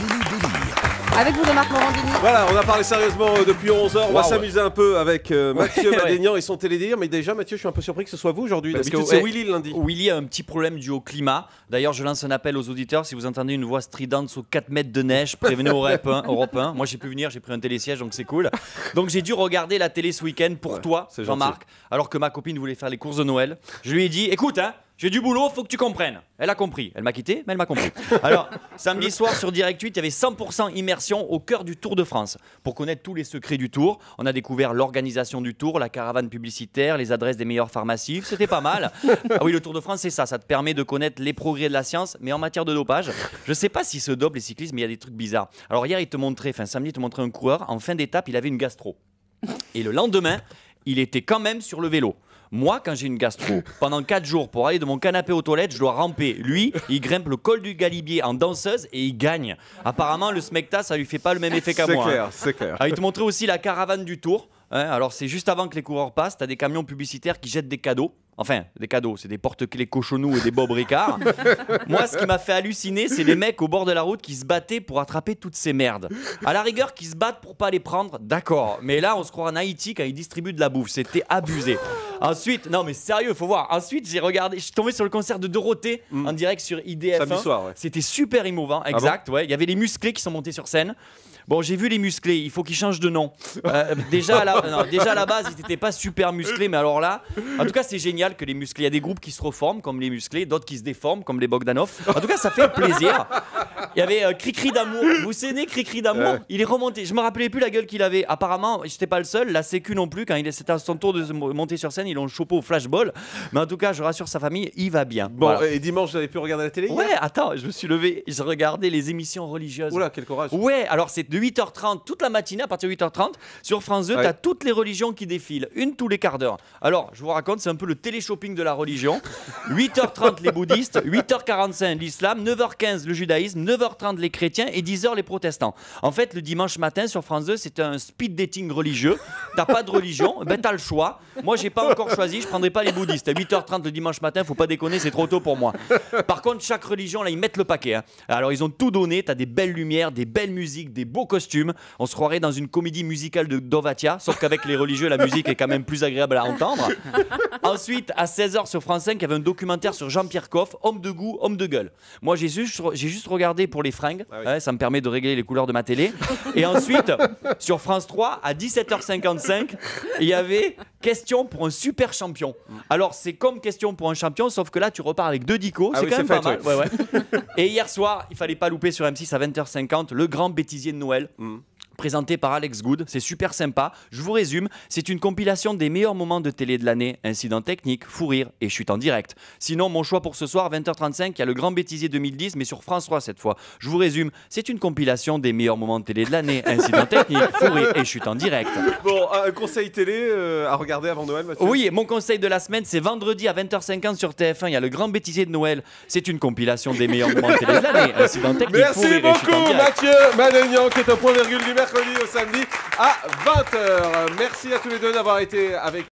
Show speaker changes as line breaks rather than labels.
Télé-délire.
Avec vous, Marc Morandini.
Voilà, on a parlé sérieusement depuis 11 h. On va s'amuser un peu avec Mathieu
Ouais.
Madénian et son télédire. Mais déjà, Mathieu, je suis un peu surpris que ce soit vous aujourd'hui.
Parce
D'habitude,
que,
c'est Willy le lundi.
Willy a un petit problème dû au climat. D'ailleurs, je lance un appel aux auditeurs. Si vous entendez une voix stridente sous 4 mètres de neige, prévenez Europe 1. Moi, j'ai pu venir, j'ai pris un télésiège, donc c'est cool. Donc, j'ai dû regarder la télé ce week-end pour toi,
c'est
Jean-Marc, alors que ma copine voulait faire les courses de Noël. Je lui ai dit, écoute, hein, j'ai du boulot, faut que tu comprennes. Elle a compris. Elle m'a quitté, mais elle m'a compris. Alors, samedi soir sur Direct 8, il y avait 100% immersion au cœur du Tour de France. Pour connaître tous les secrets du Tour, on a découvert l'organisation du Tour, la caravane publicitaire, les adresses des meilleures pharmacies. C'était pas mal. Ah oui, le Tour de France, c'est ça. Ça te permet de connaître les progrès de la science, mais en matière de dopage. Je sais pas s'ils se dopent, les cyclistes, mais il y a des trucs bizarres. Alors, hier, samedi, il te montrait un coureur. En fin d'étape, il avait une gastro. Et le lendemain, il était quand même sur le vélo. Moi, quand j'ai une gastro, pendant 4 jours, pour aller de mon canapé aux toilettes, je dois ramper. Lui, il grimpe le col du Galibier en danseuse et il gagne. Apparemment, le smecta, ça lui fait pas le même effet qu'à moi.
C'est clair, c'est clair.
Il te montrait aussi la caravane du Tour. Alors, c'est juste avant que les coureurs passent. Tu as des camions publicitaires qui jettent des cadeaux. Enfin, des cadeaux, c'est des porte-clés cochonous et des Bob Ricard. Moi, ce qui m'a fait halluciner, c'est les mecs au bord de la route qui se battaient pour attraper toutes ces merdes. À la rigueur, qui se battent pour pas les prendre, d'accord. Mais là, on se croit en Haïti quand ils distribuent de la bouffe. C'était abusé. Ensuite, non mais sérieux, faut voir. Ensuite, je suis tombé sur le concert de Dorothée en direct sur IDF1.
Samedi soir, ouais.
C'était super émouvant, exact. Ouais, il y avait les musclés qui sont montés sur scène. Bon, j'ai vu les musclés, il faut qu'ils changent de nom. Déjà, à la base, ils n'étaient pas super musclés, mais alors là, en tout cas, c'est génial que les musclés. Il y a des groupes qui se reforment, comme les musclés, d'autres qui se déforment, comme les Bogdanov. En tout cas, ça fait plaisir. Il y avait Cricri d'amour. Vous savez, Cricri d'amour, il est remonté. Je me rappelais plus la gueule qu'il avait. Apparemment, j'étais pas le seul. La Sécu non plus. Quand c'était à son tour de monter sur scène, ils l'ont chopé au flashball. Mais en tout cas, je rassure sa famille, il va bien.
Bon,
Voilà.
et dimanche, vous avez pu regarder la télé hier?
Ouais, attends, je me suis levé, je regardais les émissions religieuses.
Oula, quel courage.
Ouais, alors c'est de 8h30 toute la matinée, à partir de 8h30. Sur France 2, t'as toutes les religions qui défilent, une tous les quarts d'heure. Alors, je vous raconte, c'est un peu le télé-shopping de la religion. 8h30 les bouddhistes, 8h45 l'islam, 9h15 le judaïsme, 9h30 les chrétiens et 10h les protestants. En fait, le dimanche matin sur France 2, c'est un speed dating religieux. T'as pas de religion, ben t'as le choix. Moi, j'ai pas encore choisi, je prendrai pas les bouddhistes. À 8h30 le dimanche matin, faut pas déconner, c'est trop tôt pour moi. Par contre, chaque religion, là, ils mettent le paquet. Hein. Alors, ils ont tout donné, t'as des belles lumières, des belles musiques, des beaux costumes. On se croirait dans une comédie musicale de Dovatia, sauf qu'avec les religieux, la musique est quand même plus agréable à entendre. Ensuite, à 16h sur France 5, il y avait un documentaire sur Jean-Pierre Coff, homme de goût, homme de gueule. Moi, j'ai juste regardé pour les fringues. Ça me permet de régler les couleurs de ma télé. Et ensuite, sur France 3, à 17h55, il y avait Question pour un super champion. Alors, c'est comme Question pour un champion, sauf que là, tu repars avec 2 dicos. C'est quand même pas mal. Ouais. Et hier soir, il fallait pas louper sur M6 à 20h50, le grand bêtisier de Noël. Présenté par Alex Good, c'est super sympa. Je vous résume, c'est une compilation des meilleurs moments de télé de l'année, incidents techniques, fou rire et chute en direct. Sinon, mon choix pour ce soir, 20h35, il y a le Grand Bêtisier 2010, mais sur France 3 cette fois. Je vous résume, c'est une compilation des meilleurs moments de télé de l'année, incidents techniques, fou rire et chute en direct.
Bon, un conseil télé à regarder avant Noël, Mathieu?
Oui, mon conseil de la semaine, c'est vendredi à 20h50 sur TF1, il y a le Grand Bêtisier de Noël. C'est une compilation des meilleurs moments de télé de l'année, incidents techniques, fou
Merci
rire et chute en
beaucoup,
direct.
Mathieu Madénian, qui est au point virgule du mercredi au samedi à 20h. Merci à tous les deux d'avoir été avec